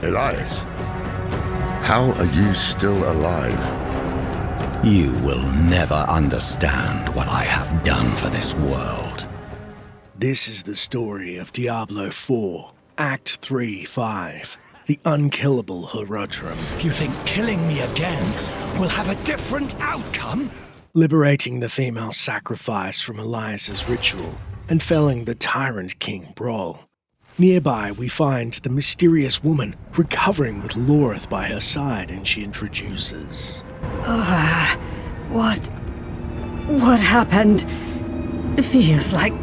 Elias, how are you still alive? You will never understand what I have done for this world. This is the story of Diablo 4, Act 3-5, the Unkillable Horadrim. You think killing me again will have a different outcome? Liberating the female sacrifice from Elias's ritual and felling the Tyrant King Brawl. Nearby, we find the mysterious woman recovering with Lorith by her side, and she introduces. What happened? Feels like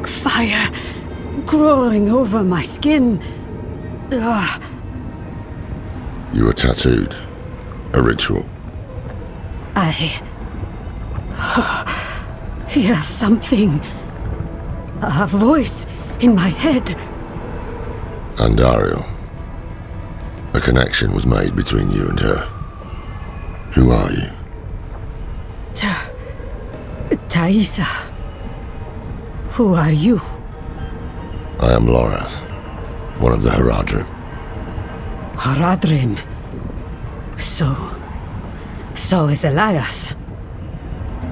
fire crawling over my skin. You were tattooed. A ritual. I hear something. A voice in my head. Andario. A connection was made between you and her. Who are you? Thaisa. Who are you? I am Lorath, one of the Horadrim. Horadrim. So is Elias.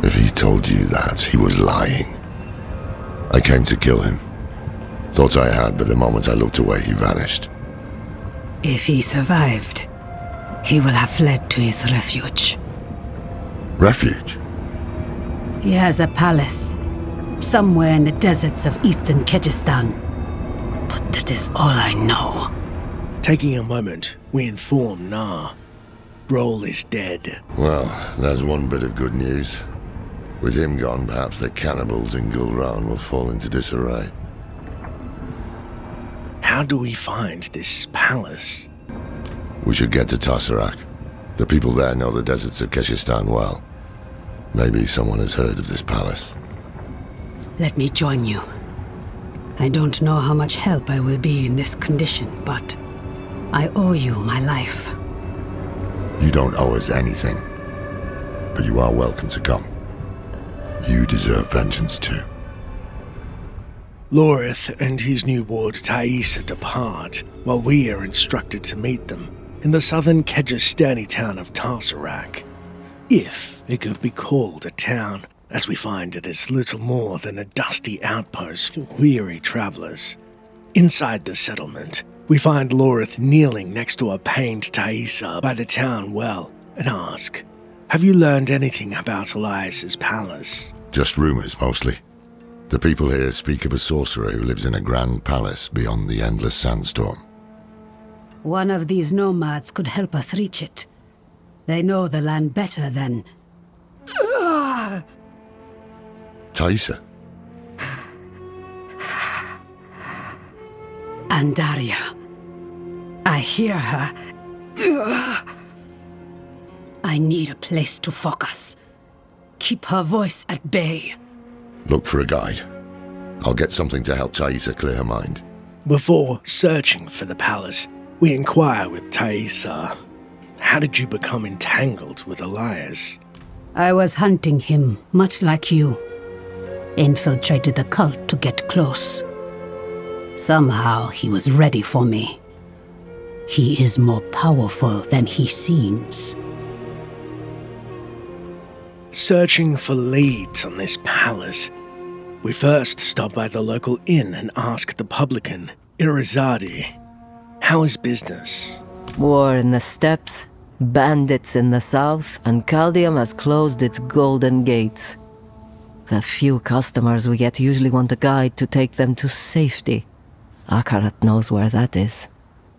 If he told you that, he was lying. I came to kill him. Thought I had, but the moment I looked away, he vanished. If he survived, he will have fled to his refuge. Refuge? He has a palace, somewhere in the deserts of eastern Kyrgyzstan. But that is all I know. Taking a moment, we inform Nah. Brawl is dead. Well, there's one bit of good news. With him gone, perhaps the cannibals in Gulran will fall into disarray. How do we find this palace? We should get to Tarsarak. The people there know the deserts of Kyrgyzstan well. Maybe someone has heard of this palace. Let me join you. I don't know how much help I will be in this condition, but I owe you my life. You don't owe us anything, but you are welcome to come. You deserve vengeance too. Lorith and his new ward Thaisa depart, while we are instructed to meet them in the southern Kyrgyzstani town of Tarsarak. If it could be called a town, as we find it is little more than a dusty outpost for weary travelers. Inside the settlement, we find Lorith kneeling next to a pained Thaisa by the town well and ask, "Have you learned anything about Elias's palace?" Just rumors, mostly. The people here speak of a sorcerer who lives in a grand palace beyond the endless sandstorm. One of these nomads could help us reach it. They know the land better than... Thaisa? Andaria. I hear her. I need a place to focus. Keep her voice at bay. Look for a guide. I'll get something to help Thaisa clear her mind. Before searching for the palace, we inquire with Thaisa. How did you become entangled with Elias? I was hunting him, much like you. Infiltrated the cult to get close. Somehow he was ready for me. He is more powerful than he seems. Searching for leads on this palace, we first stop by the local inn and ask the publican, Irizadi, how is business? War in the steppes, bandits in the south, and Caldium has closed its golden gates. The few customers we get usually want a guide to take them to safety. Akarat knows where that is.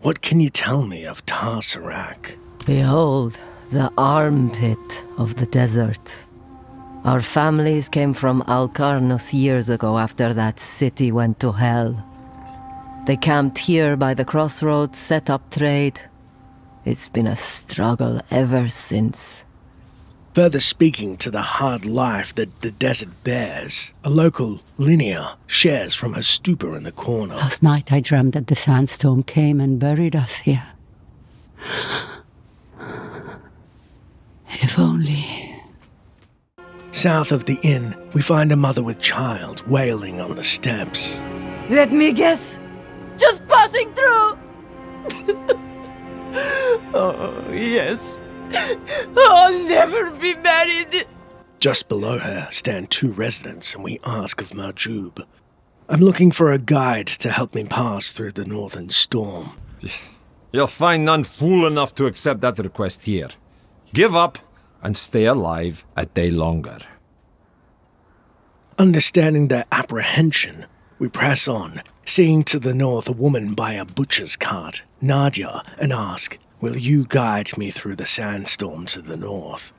What can you tell me of Tarsarak? Behold, the armpit of the desert. Our families came from Alcarnos years ago after that city went to hell. They camped here by the crossroads, set up trade. It's been a struggle ever since. Further speaking to the hard life that the desert bears, a local Linnea shares from her stupor in the corner. Last night I dreamt that the sandstorm came and buried us here. If only... South of the inn, we find a mother with child wailing on the steps. Let me guess. Just passing through. Yes. I'll never be married. Just below her stand two residents, and we ask of Marjub. I'm looking for a guide to help me pass through the northern storm. You'll find none fool enough to accept that request here. Give up and stay alive a day longer. Understanding their apprehension, we press on, seeing to the north a woman by a butcher's cart, Nadia, and ask, will you guide me through the sandstorm to the north?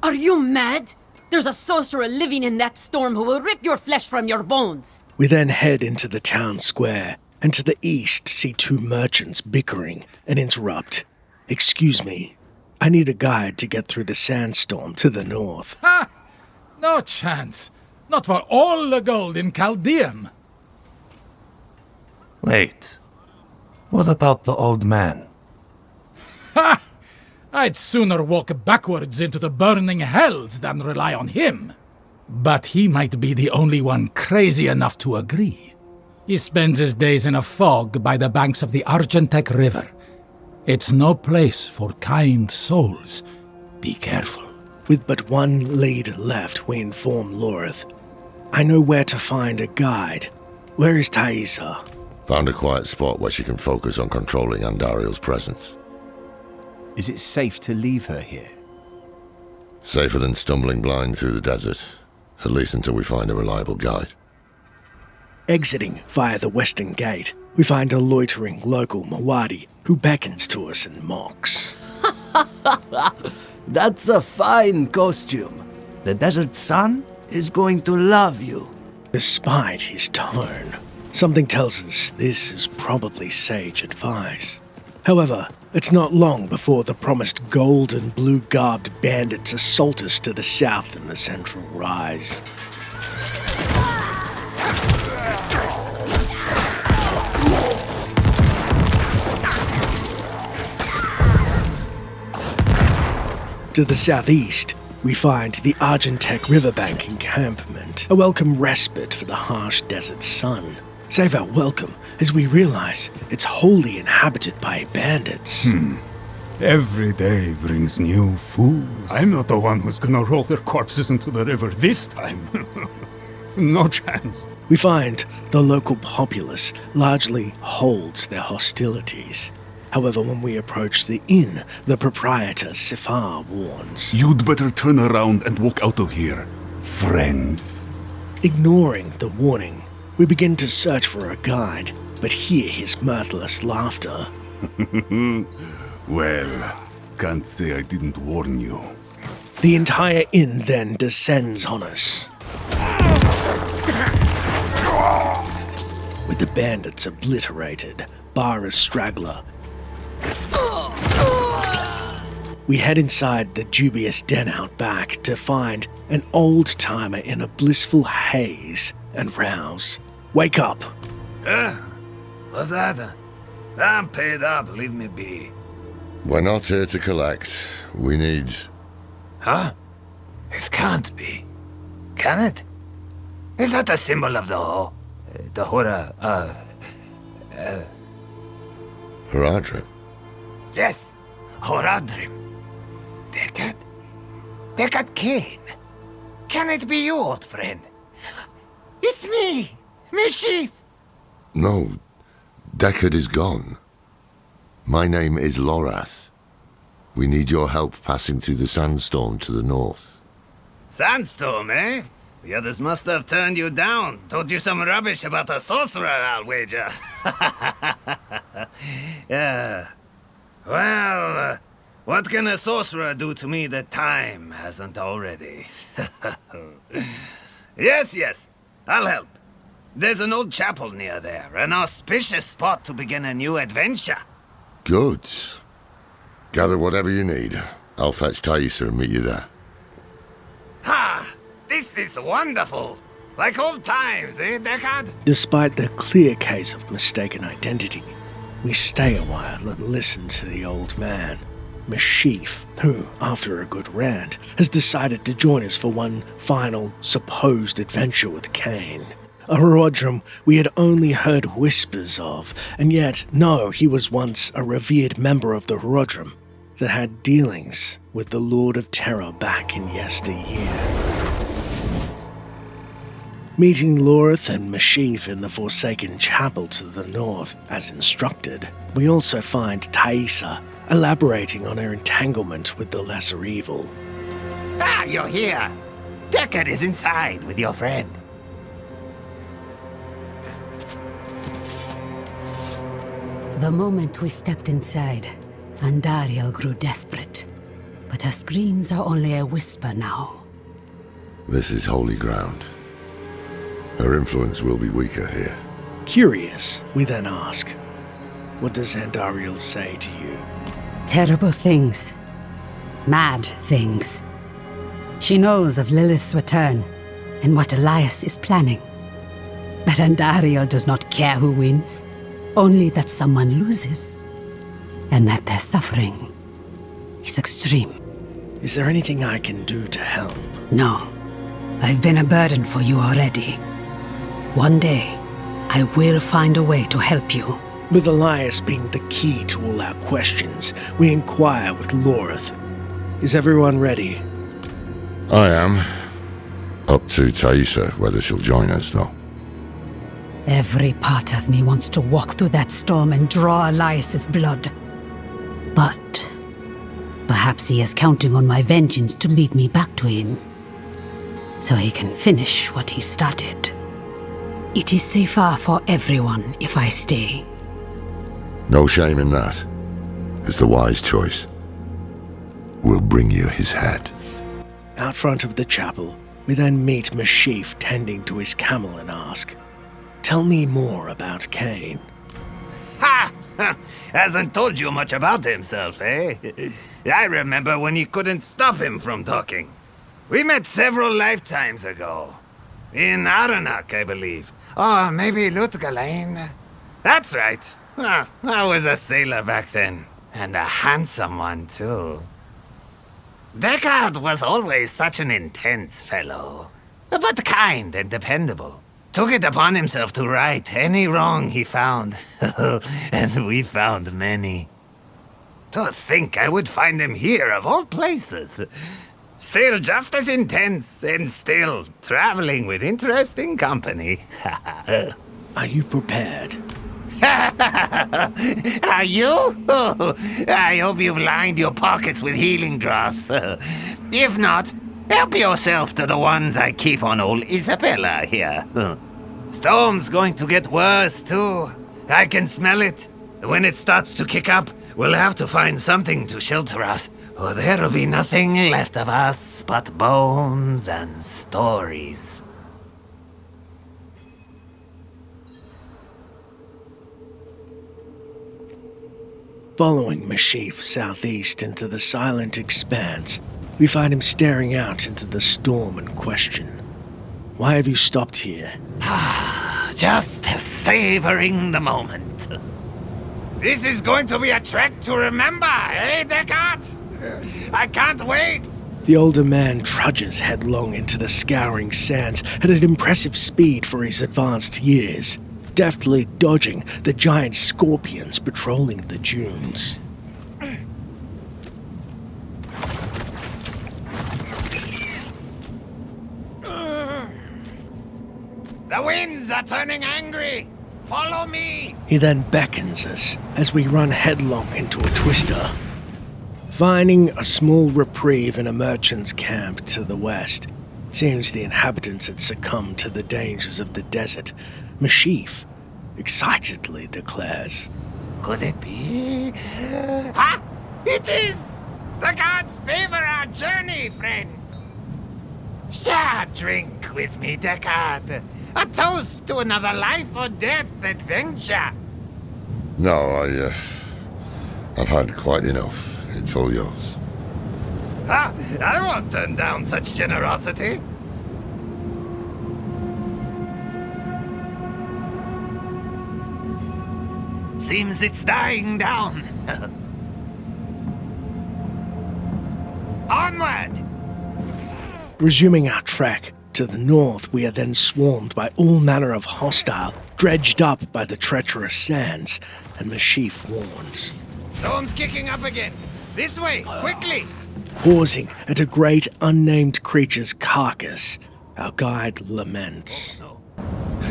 Are you mad? There's a sorcerer living in that storm who will rip your flesh from your bones. We then head into the town square, and to the east see two merchants bickering and interrupt. Excuse me, I need a guide to get through the sandstorm to the north. Ha! No chance. Not for all the gold in Chaldeum. Wait. What about the old man? Ha! I'd sooner walk backwards into the burning hells than rely on him. But he might be the only one crazy enough to agree. He spends his days in a fog by the banks of the Argentec River. It's no place for kind souls. Be careful. With but one lead left, we inform Lorith. I know where to find a guide. Where is Thaisa? Found a quiet spot where she can focus on controlling Andario's presence. Is it safe to leave her here? Safer than stumbling blind through the desert, at least until we find a reliable guide. Exiting via the western gate, we find a loitering local Mawadi who beckons to us and mocks. That's a fine costume. The desert sun is going to love you. Despite his tone, something tells us this is probably sage advice. However, it's not long before the promised gold and blue-garbed bandits assault us to the south in the central rise. To the southeast, we find the Argentec riverbank encampment, a welcome respite for the harsh desert sun. Save our welcome as we realize it's wholly inhabited by bandits. Every day brings new fools. I'm not the one who's gonna roll their corpses into the river this time. No chance. We find the local populace largely holds their hostilities. However, when we approach the inn, the proprietor, Sifar, warns. You'd better turn around and walk out of here, friends. Ignoring the warning, we begin to search for a guide, but hear his mirthless laughter. Well, can't say I didn't warn you. The entire inn then descends on us. With the bandits obliterated, bar a straggler. We head inside the dubious den out back to find an old-timer in a blissful haze and rouse. Wake up! What's that? I'm paid up, leave me be. We're not here to collect. We need... Huh? It can't be. Can it? Is that a symbol of the Horadrim? Yes, Horadrim. Deckard Kane. Can it be you, old friend? It's me, Meshif. No, Deckard is gone. My name is Lorath. We need your help passing through the sandstorm to the north. Sandstorm, eh? The others must have turned you down. Told you some rubbish about a sorcerer, I'll wager. Yeah. Well, what can a sorcerer do to me that time hasn't already? Yes, I'll help. There's an old chapel near there, an auspicious spot to begin a new adventure. Good. Gather whatever you need. I'll fetch Thaisa and meet you there. Ha! This is wonderful! Like old times, eh, Deckard? Despite the clear case of mistaken identity, we stay a while and listen to the old man, Meshif, who, after a good rant, has decided to join us for one final supposed adventure with Kane. A Horadrim we had only heard whispers of, and yet know he was once a revered member of the Horadrim. that had dealings with the Lord of Terror back in yesteryear. Meeting Lorith and Meshif in the Forsaken Chapel to the north, as instructed, we also find Thaisa elaborating on her entanglement with the Lesser Evil. Ah, you're here! Deckard is inside with your friend. The moment we stepped inside, Andariel grew desperate. But her screams are only a whisper now. This is holy ground. Her influence will be weaker here. Curious, we then ask, what does Andariel say to you? Terrible things. Mad things. She knows of Lilith's return and what Elias is planning. But Andariel does not care who wins, only that someone loses, and that their suffering is extreme. Is there anything I can do to help? No. I've been a burden for you already. One day, I will find a way to help you. With Elias being the key to all our questions, we inquire with Lorith. Is everyone ready? I am. Up to Thaisa, whether she'll join us, though. Every part of me wants to walk through that storm and draw Elias's blood. But perhaps he is counting on my vengeance to lead me back to him, so he can finish what he started. It is safer for everyone if I stay. No shame in that. It's the wise choice. We'll bring you his head. Out front of the chapel, we then meet Meshif tending to his camel and ask, "Tell me more about Cain." Ha! Hasn't told you much about himself, eh? I remember when you couldn't stop him from talking. We met several lifetimes ago. In Aranak, I believe. Or maybe Lutgalain. That's right. I was a sailor back then. And a handsome one, too. Deckard was always such an intense fellow. But kind and dependable. Took it upon himself to right any wrong he found. And we found many. To think I would find him here, of all places. Still just as intense, and still traveling with interesting company. Are you prepared? Are you? I hope you've lined your pockets with healing draughts. If not, help yourself to the ones I keep on old Isabella here. Storm's going to get worse, too. I can smell it. When it starts to kick up, we'll have to find something to shelter us, or there'll be nothing left of us but bones and stories. Following Meshif southeast into the silent expanse, we find him staring out into the storm and question, "Why have you stopped here?" Just savoring the moment. This is going to be a trek to remember, eh, Deckard? I can't wait! The older man trudges headlong into the scouring sands at an impressive speed for his advanced years, deftly dodging the giant scorpions patrolling the dunes. The winds are turning angry! Follow me! He then beckons us as we run headlong into a twister. Finding a small reprieve in a merchant's camp to the west, it seems the inhabitants had succumbed to the dangers of the desert. Meshif excitedly declares, "Could it be? Ha! It is! The gods favor our journey, friends! Share a drink with me, Deckard. A toast to another life or death adventure. No, I've had quite enough. It's all yours. Ha! I won't turn down such generosity. Seems it's dying down. Onward! Resuming our trek to the north, we are then swarmed by all manner of hostile, dredged up by the treacherous sands, and Meshif warns. Storm's kicking up again. This way, quickly! Pausing at a great unnamed creature's carcass, our guide laments.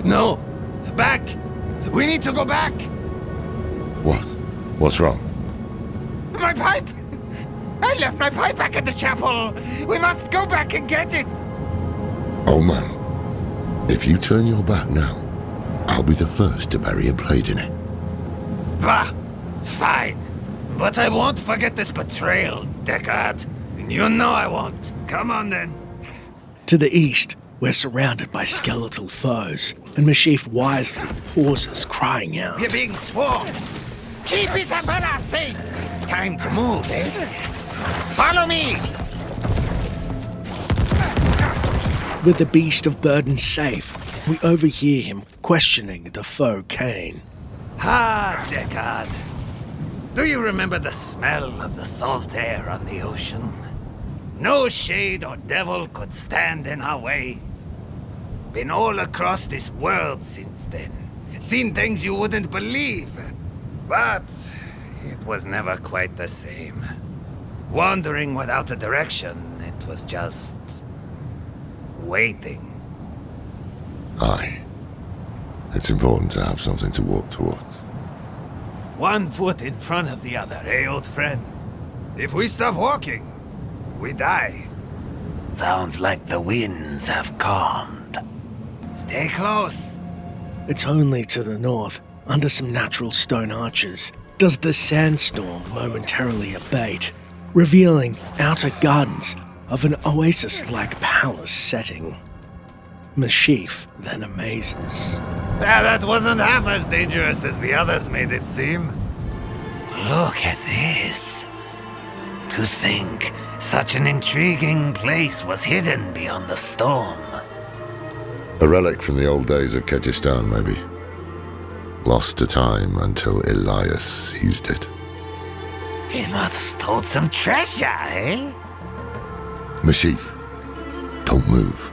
No! Back! We need to go back! What? What's wrong? My pipe! I left my pipe back at the chapel! We must go back and get it! Old man, if you turn your back now, I'll be the first to bury a blade in it. Bah! Fine. But I won't forget this betrayal, Deckard. And you know I won't. Come on then. To the east, we're surrounded by skeletal foes, and Meshif wisely pauses, crying out. You're being swarmed! Keep Isabella safe! It's time to move, eh? Follow me! With the beast of burden safe, we overhear him questioning the foe Cain. Ah, Deckard. Do you remember the smell of the salt air on the ocean? No shade or devil could stand in our way. Been all across this world since then. Seen things you wouldn't believe. But it was never quite the same. Wandering without a direction, it was just waiting. Aye. It's important to have something to walk towards. One foot in front of the other, eh, old friend? If we stop walking, we die. Sounds like the winds have calmed. Stay close. It's only to the north, under some natural stone arches, does the sandstorm momentarily abate, revealing outer gardens of an oasis-like palace setting. Meshif then amazes. That wasn't half as dangerous as the others made it seem. Look at this. To think such an intriguing place was hidden beyond the storm. A relic from the old days of Kyrgyzstan, maybe. Lost to time until Elias seized it. He must hold some treasure, eh? Meshif, don't move.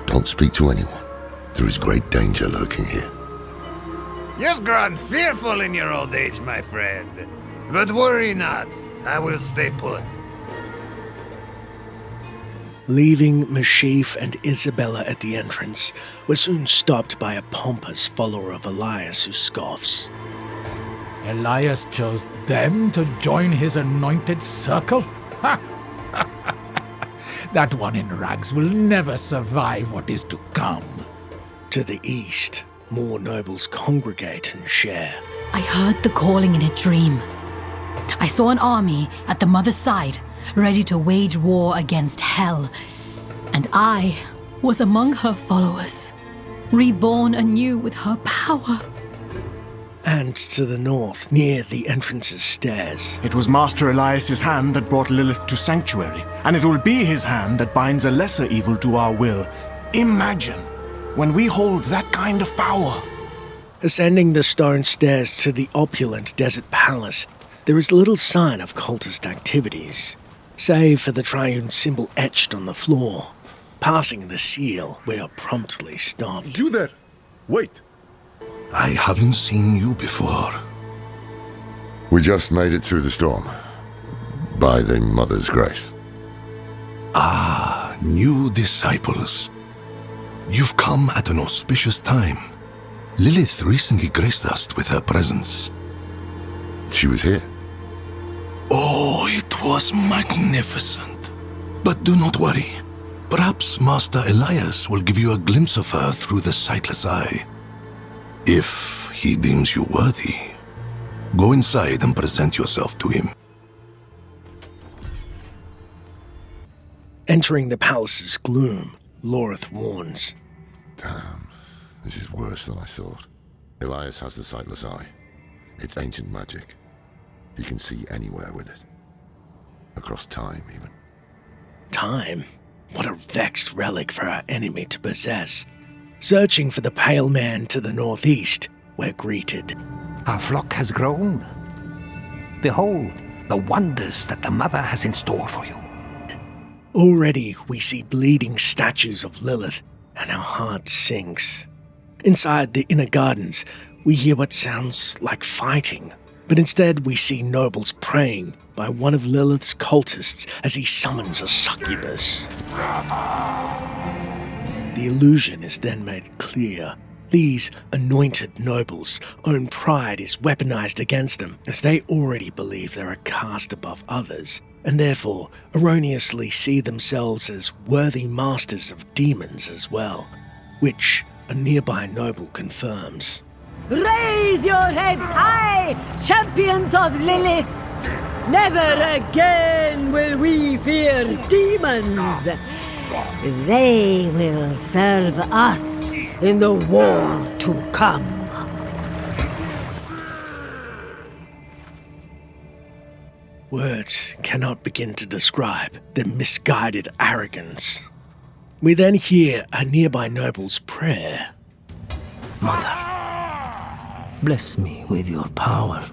Don't speak to anyone. There is great danger lurking here. You've grown fearful in your old age, my friend. But worry not. I will stay put. Leaving Meshif and Isabella at the entrance, we're soon stopped by a pompous follower of Elias who scoffs. Elias chose them to join his anointed circle? Ha! That one in rags will never survive what is to come. To the east, more nobles congregate and share. I heard the calling in a dream. I saw an army at the mother's side, ready to wage war against hell. And I was among her followers, reborn anew with her power. And to the north, near the entrance's stairs. It was Master Elias's hand that brought Lilith to Sanctuary, and it will be his hand that binds a lesser evil to our will. Imagine when we hold that kind of power. Ascending the stone stairs to the opulent desert palace, there is little sign of cultist activities, save for the triune symbol etched on the floor. Passing the seal, we are promptly stopped. You there! Wait! I haven't seen you before. We just made it through the storm. By the Mother's grace. Ah, new disciples. You've come at an auspicious time. Lilith recently graced us with her presence. She was here? Oh, it was magnificent. But do not worry. Perhaps Master Elias will give you a glimpse of her through the Sightless Eye. If he deems you worthy, go inside and present yourself to him. Entering the palace's gloom, Lorith warns. Damn, this is worse than I thought. Elias has the Sightless Eye. It's ancient magic. He can see anywhere with it. Across time, even. Time? What a vexed relic for our enemy to possess. Searching for the pale man to the northeast, we're greeted. Our flock has grown. Behold, the wonders that the Mother has in store for you. Already we see bleeding statues of Lilith, and our heart sinks. Inside the inner gardens, we hear what sounds like fighting, but instead we see nobles praying by one of Lilith's cultists as he summons a succubus. The illusion is then made clear. These anointed nobles' own pride is weaponized against them, as they already believe they're a caste above others, and therefore erroneously see themselves as worthy masters of demons as well, which a nearby noble confirms. Raise your heads high, champions of Lilith! Never again will we fear demons! They will serve us in the war to come. Words cannot begin to describe their misguided arrogance. We then hear a nearby noble's prayer. Mother, bless me with your power,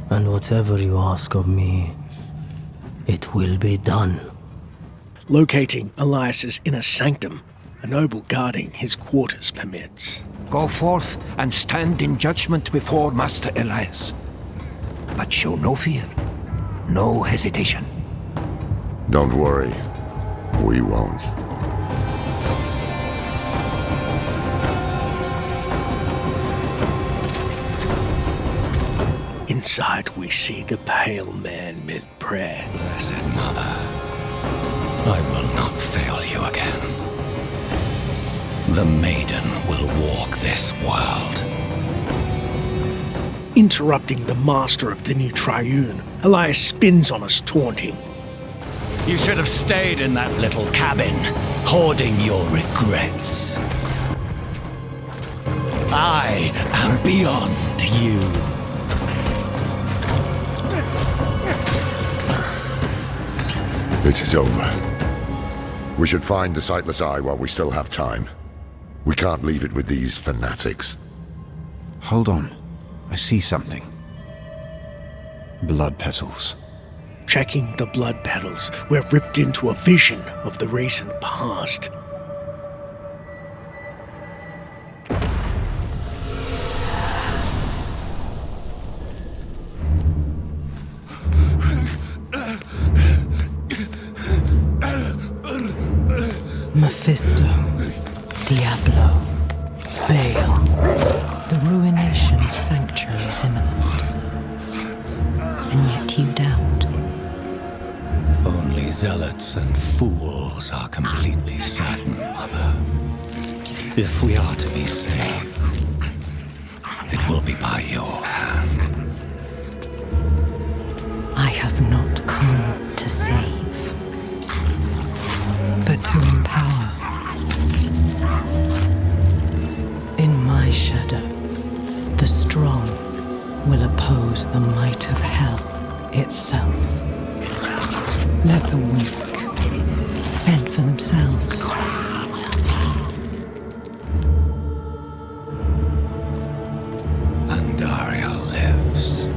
and whatever you ask of me, it will be done. Locating Elias's inner sanctum, a noble guarding his quarters permits. Go forth and stand in judgment before Master Elias. But show no fear, no hesitation. Don't worry, we won't. Inside we see the pale man mid-prayer. Blessed Mother, I will not fail you again. The maiden will walk this world. Interrupting the master of the new Triune, Elias spins on us, taunting. You should have stayed in that little cabin, hoarding your regrets. I am beyond you. This is over. We should find the Sightless Eye while we still have time. We can't leave it with these fanatics. Hold on. I see something. Blood petals. Checking the blood petals, we're ripped into a vision of the recent past. Mephisto, Diablo, Baal. The ruination of Sanctuary is imminent. And yet you doubt. Only zealots and fools are completely certain, Mother. If we are to be saved, it will be by your hand. I have not come to save, but to empower. In my shadow, the strong will oppose the might of hell itself. Let the weak fend for themselves. Andaria lives.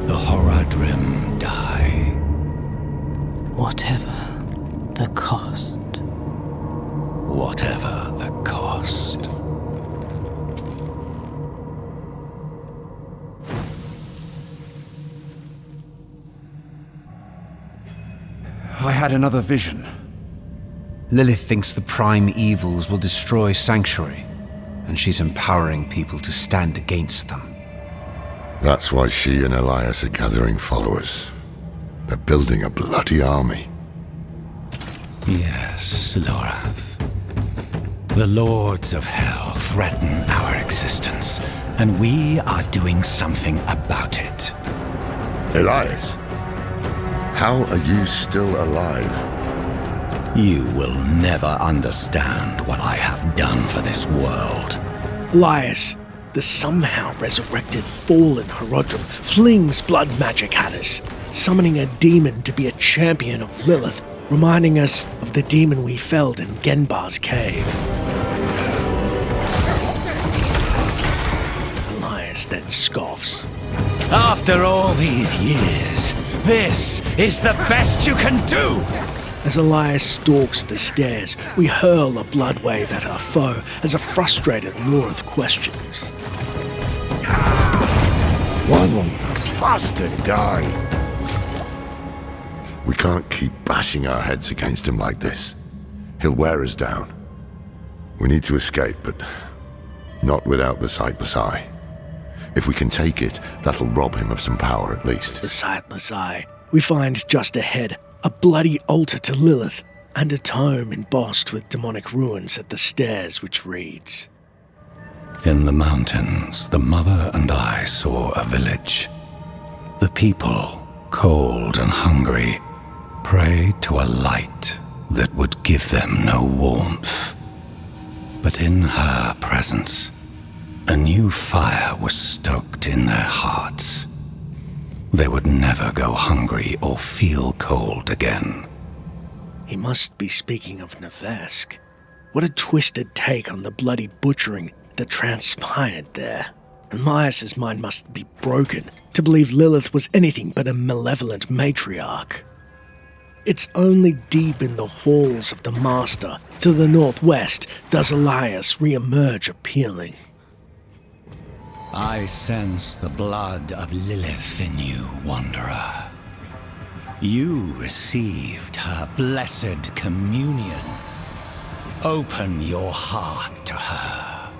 The Horadrim die. Whatever the cost. Whatever the cost. I had another vision. Lilith thinks the prime evils will destroy Sanctuary, and she's empowering people to stand against them. That's why she and Elias are gathering followers. They're building a bloody army. Yes, Lorath. The Lords of Hell threaten our existence, and we are doing something about it. Elias? How are you still alive? You will never understand what I have done for this world. Elias, the somehow resurrected fallen Horadrim, flings blood magic at us, summoning a demon to be a champion of Lilith, reminding us of the demon we felled in Genbar's cave. Elias then scoffs. After all these years, this is the best you can do! As Elias stalks the stairs, we hurl a blood wave at our foe as a frustrated Lorith questions. Why won't they? bastard die! We can't keep bashing our heads against him like this. He'll wear us down. We need to escape, but not without the Sightless Eye. If we can take it, that'll rob him of some power at least. The Sightless Eye. We find just ahead a bloody altar to Lilith and a tome embossed with demonic runes at the stairs which reads, In the mountains, the mother and I saw a village. The people, cold and hungry, prayed to a light that would give them no warmth. But in her presence, a new fire was stoked in their hearts. They would never go hungry or feel cold again. He must be speaking of Nevesk. What a twisted take on the bloody butchering that transpired there. And Mias's mind must be broken to believe Lilith was anything but a malevolent matriarch. It's only deep in the halls of the Master, to the northwest, does Elias re-emerge appealing. I sense the blood of Lilith in you, Wanderer. You received her blessed communion. Open your heart to her.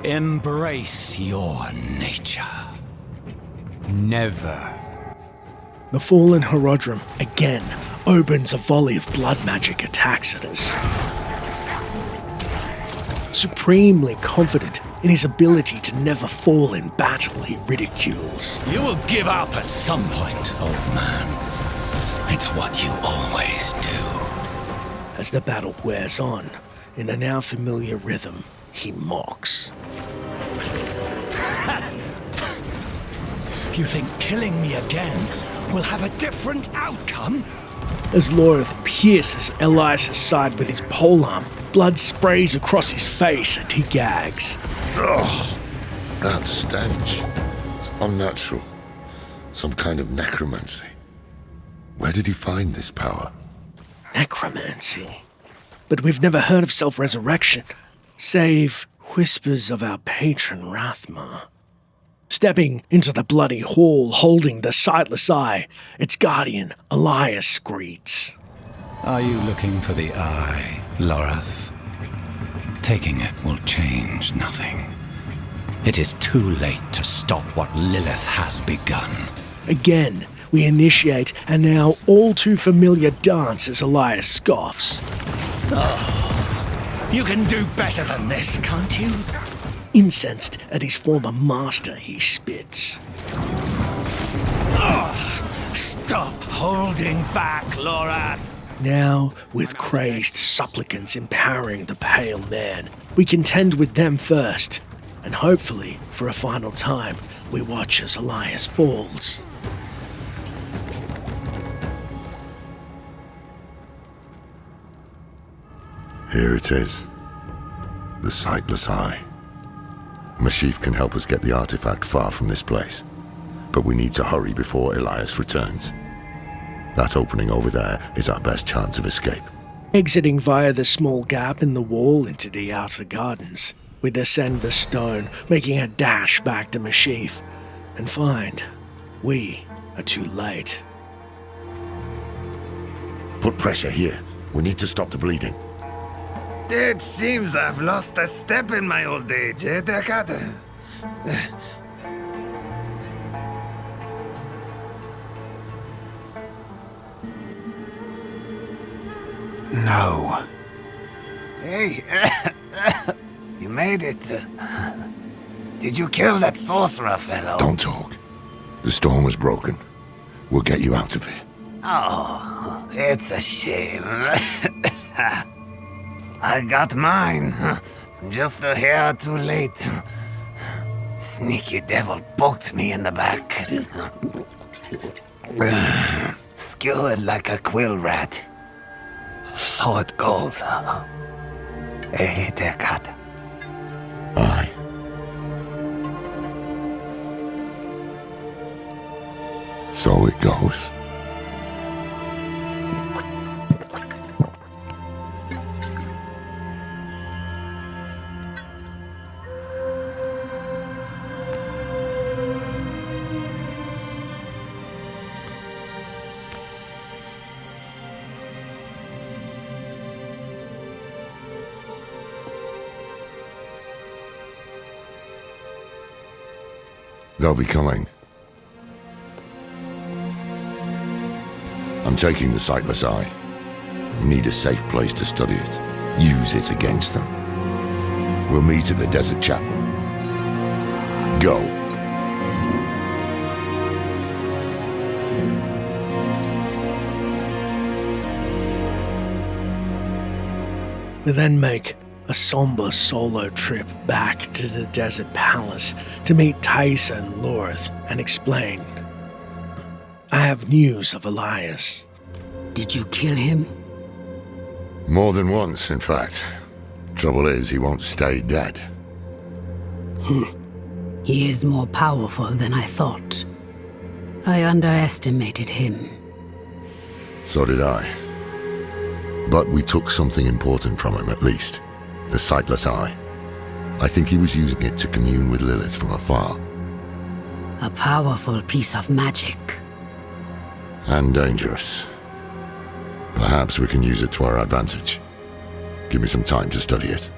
Embrace your nature. Never. The fallen Horadrim again opens a volley of blood magic attacks at us. Supremely confident in his ability to never fall in battle, he ridicules. You will give up at some point, old man. It's what you always do. As the battle wears on, in a now familiar rhythm, he mocks. You think killing me again will have a different outcome? As Lorith pierces Elias' side with his polearm, blood sprays across his face and he gags. Ugh, that stench. It's unnatural. Some kind of necromancy. Where did he find this power? Necromancy? But we've never heard of self-resurrection, save whispers of our patron Rathma. Stepping into the bloody hall, holding the Sightless Eye, its guardian, Elias, greets. Are you looking for the eye, Lorath? Taking it will change nothing. It is too late to stop what Lilith has begun. Again, we initiate a now all too familiar dance as Elias scoffs. Oh, you can do better than this, can't you? Incensed at his former master, he spits. Oh, stop holding back, Lorath! Now, with crazed supplicants empowering the pale man, we contend with them first, and hopefully, for a final time, we watch as Elias falls. Here it is. The Sightless Eye. Meshif can help us get the artifact far from this place, but we need to hurry before Elias returns. That opening over there is our best chance of escape. Exiting via the small gap in the wall into the outer gardens, we descend the stone, making a dash back to Meshif, and find we are too late. Put pressure here. We need to stop the bleeding. It seems I've lost a step in my old age, eh, Deckard? No. Hey, you made it. Did you kill that sorcerer fellow? Don't talk. The storm was broken. We'll get you out of here. Oh, it's a shame. I got mine. Just a hair too late. Sneaky devil poked me in the back. Skewered like a quill rat. So it goes. Hey, Deckard. Aye. So it goes. They'll be coming. I'm taking the Sightless Eye. We need a safe place to study it. Use it against them. We'll meet at the Desert Chapel. Go. We then make a somber solo trip back to the Desert Palace to meet Taisa and Lorth and explain. I have news of Elias. Did you kill him? More than once, in fact. Trouble is, he won't stay dead. He is more powerful than I thought. I underestimated him. So did I. But we took something important from him, at least. The Sightless Eye. I think he was using it to commune with Lilith from afar. A powerful piece of magic. And dangerous. Perhaps we can use it to our advantage. Give me some time to study it.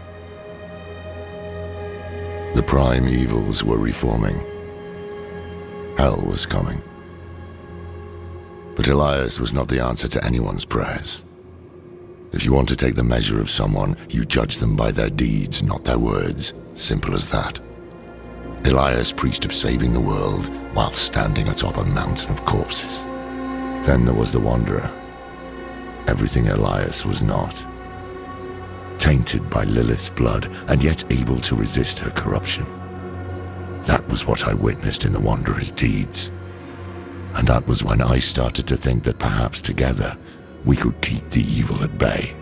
The prime evils were reforming. Hell was coming. But Elias was not the answer to anyone's prayers. If you want to take the measure of someone, you judge them by their deeds, not their words. Simple as that. Elias preached of saving the world while standing atop a mountain of corpses. Then there was the Wanderer. Everything Elias was not. Tainted by Lilith's blood, and yet able to resist her corruption. That was what I witnessed in the Wanderer's deeds. And that was when I started to think that perhaps together we could keep the evil at bay.